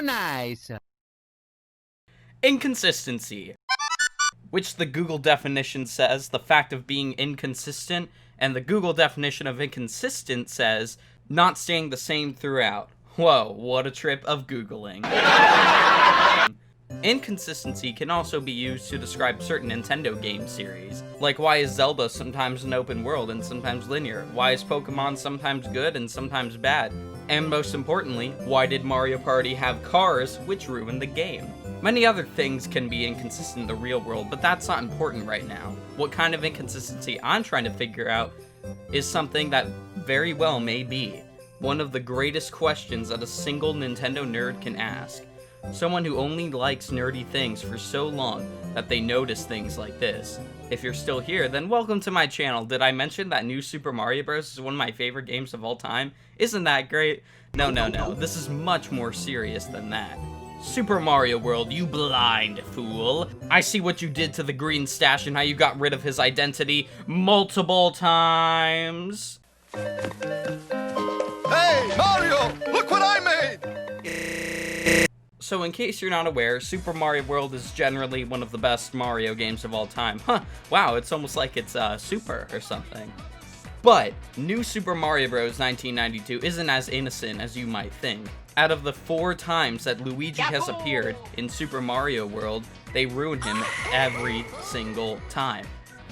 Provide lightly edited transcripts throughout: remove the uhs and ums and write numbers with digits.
nice. Inconsistency, which the Google definition says the fact of being inconsistent, and the Google definition of inconsistent says not staying the same throughout. Whoa, what a trip of Googling. Inconsistency can also be used to describe certain Nintendo game series. Like, why is Zelda sometimes an open world and sometimes linear? Why is Pokemon sometimes good and sometimes bad? And most importantly, why did Mario Party have cars which ruined the game? Many other things can be inconsistent in the real world, but that's not important right now. What kind of inconsistency I'm trying to figure out is something that very well may be one of the greatest questions that a single Nintendo nerd can ask. Someone who only likes nerdy things for so long that they notice things like this. If you're still here, then welcome to my channel. Did I mention that New Super Mario Bros. Is one of my favorite games of all time? Isn't that great? No, this is much more serious than that. Super Mario World, you blind fool. I see what you did to the green stash and how you got rid of his identity multiple times. Hey, Mario! Look what I made! So in case you're not aware, Super Mario World is generally one of the best Mario games of all time. Huh, wow, it's almost like it's Super or something. But New Super Mario Bros. 1992 isn't as innocent as you might think. Out of the 4 times that Luigi has appeared in Super Mario World, they ruin him every single time.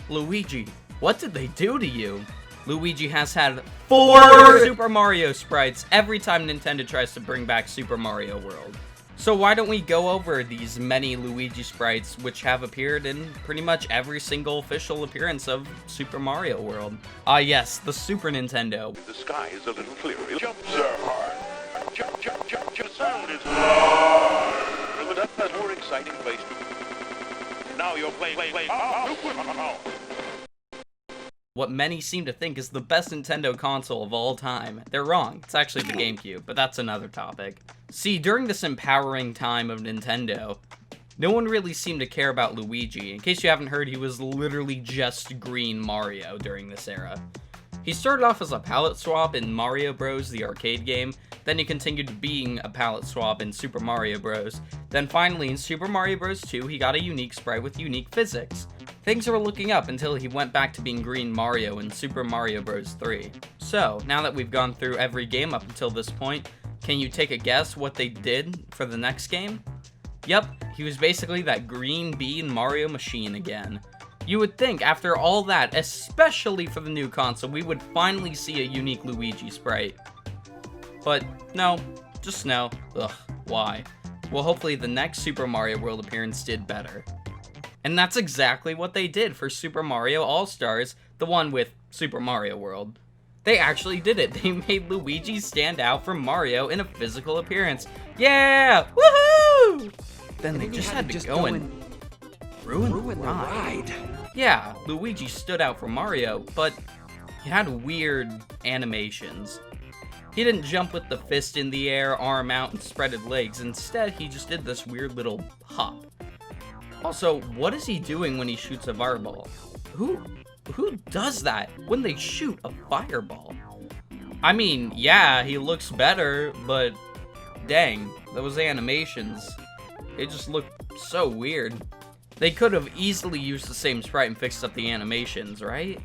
Luigi, what did they do to you? Luigi has had 4 Super Mario sprites every time Nintendo tries to bring back Super Mario World. So why don't we go over these many Luigi sprites which have appeared in pretty much every single official appearance of Super Mario World? Ah yes, the Super Nintendo. The sky is a little clearer. Jumps are hard. Jump, sound is hard. But that's a more exciting place to... Now you're playing. What many seem to think is the best Nintendo console of all time. They're wrong. It's actually the GameCube, but that's another topic. See, during this empowering time of Nintendo, no one really seemed to care about Luigi. In case you haven't heard, he was literally just green Mario during this era. He started off as a palette swap in Mario Bros. The arcade game, then he continued being a palette swap in Super Mario Bros. Then finally in Super Mario Bros. 2, he got a unique sprite with unique physics. Things were looking up until he went back to being Green Mario in Super Mario Bros. 3. So, now that we've gone through every game up until this point, can you take a guess what they did for the next game? Yep, he was basically that green bean Mario machine again. You would think after all that, especially for the new console, we would finally see a unique Luigi sprite. But no, just no. Ugh, why? Well, hopefully the next Super Mario World appearance did better. And that's exactly what they did for Super Mario All-Stars, the one with Super Mario World. They actually did it. They made Luigi stand out from Mario in a physical appearance. Yeah! Woohoo! Then they just had to go and ruin the ride. Yeah, Luigi stood out from Mario, but he had weird animations. He didn't jump with the fist in the air, arm out, and spreaded legs. Instead, he just did this weird little hop. Also, what is he doing when he shoots a fireball? Who does that when they shoot a fireball? I mean, yeah, he looks better, but dang, those animations, they just look so weird. They could have easily used the same sprite and fixed up the animations, right?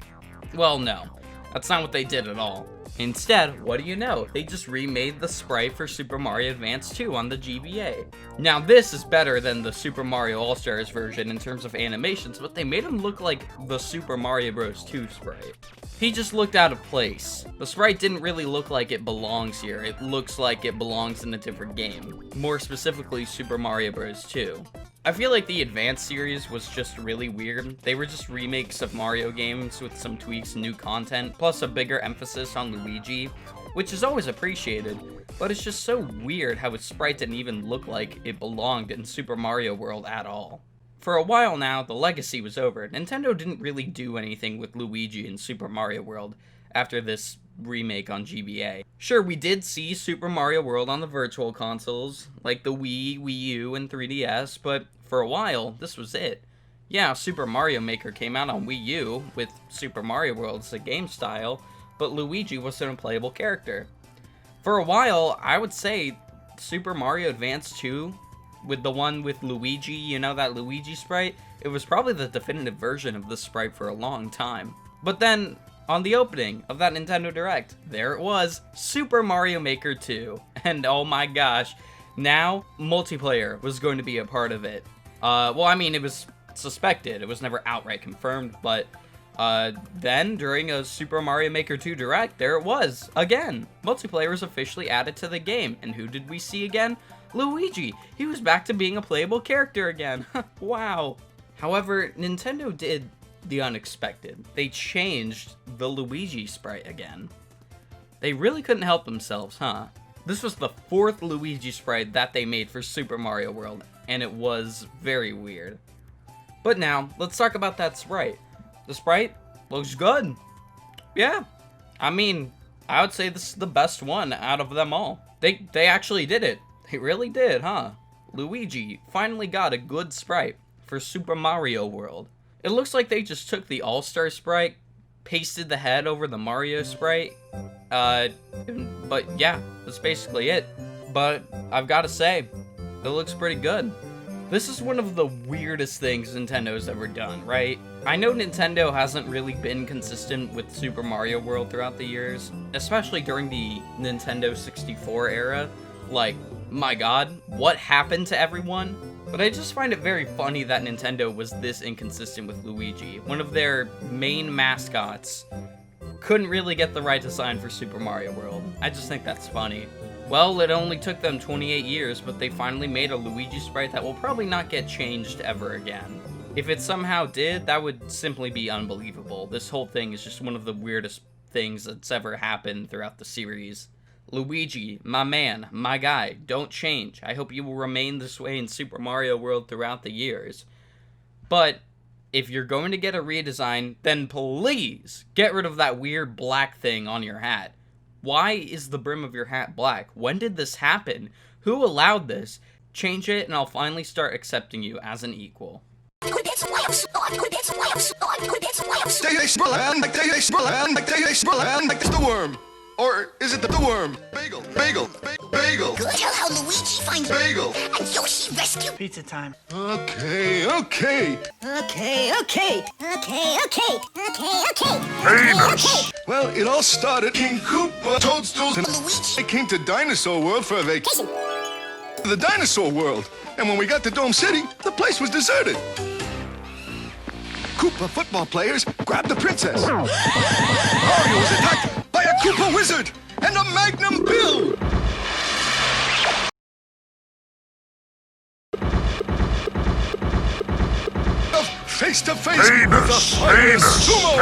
Well, no, that's not what they did at all. Instead, what do you know? They just remade the sprite for Super Mario Advance 2 on the GBA. Now this is better than the Super Mario All-Stars version in terms of animations, but they made him look like the Super Mario Bros. 2 sprite. He just looked out of place. The sprite didn't really look like it belongs here. It looks like it belongs in a different game. More specifically, Super Mario Bros. 2. I feel like the Advance series was just really weird. They were just remakes of Mario games with some tweaks and new content, plus a bigger emphasis on Luigi, which is always appreciated, but it's just so weird how his sprite didn't even look like it belonged in Super Mario World at all. For a while now, the legacy was over. Nintendo didn't really do anything with Luigi in Super Mario World after this remake on GBA. Sure, we did see Super Mario World on the virtual consoles, like the Wii, Wii U, and 3DS, but for a while, this was it. Yeah, Super Mario Maker came out on Wii U with Super Mario World as a game style, but Luigi wasn't a playable character. For a while, I would say Super Mario Advance 2, with the one with Luigi, you know, that Luigi sprite, it was probably the definitive version of this sprite for a long time. But then, on the opening of that Nintendo Direct, there it was, Super Mario Maker 2. And oh my gosh, now multiplayer was going to be a part of it. Well, I mean, it was suspected, it was never outright confirmed, but then during a Super Mario Maker 2 Direct, there it was, again. Multiplayer was officially added to the game, and who did we see again? Luigi. He was back to being a playable character again. Wow. However, Nintendo did the unexpected. They changed the Luigi sprite again. They really couldn't help themselves, huh? This was the 4th Luigi sprite that they made for Super Mario World, and it was very weird. But now, let's talk about that sprite. The sprite looks good. Yeah. I mean, I would say this is the best one out of them all. They actually did it. They really did, huh? Luigi finally got a good sprite for Super Mario World. It looks like they just took the All-Star sprite, pasted the head over the Mario sprite. But yeah, that's basically it. But I've got to say, it looks pretty good. This is one of the weirdest things Nintendo's ever done, right? I know Nintendo hasn't really been consistent with Super Mario World throughout the years, especially during the Nintendo 64 era. Like, my god, what happened to everyone? But I just find it very funny that Nintendo was this inconsistent with Luigi. One of their main mascots couldn't really get the right design for Super Mario World. I just think that's funny. Well, it only took them 28 years, but they finally made a Luigi sprite that will probably not get changed ever again. If it somehow did, that would simply be unbelievable. This whole thing is just one of the weirdest things that's ever happened throughout the series. Luigi, my man, my guy, don't change. I hope you will remain this way in Super Mario World throughout the years. But if you're going to get a redesign, then please get rid of that weird black thing on your hat. Why is the brim of your hat black? When did this happen? Who allowed this? Change it and I'll finally start accepting you as an equal. That's the worm. Or is it the worm? Bagel, bagel, bagel. Tell how Luigi finds Bagel. and Yoshi rescue. Pizza time. Okay. Okay. Well, it all started King Koopa, Toadstools, and Luigi. I came to Dinosaur World for a vacation. The Dinosaur World. And when we got to Dome City, the place was deserted. Koopa football players grabbed the princess. Mario was attacked by a Koopa wizard and a Magnum Bill. Face to face with the finest sumo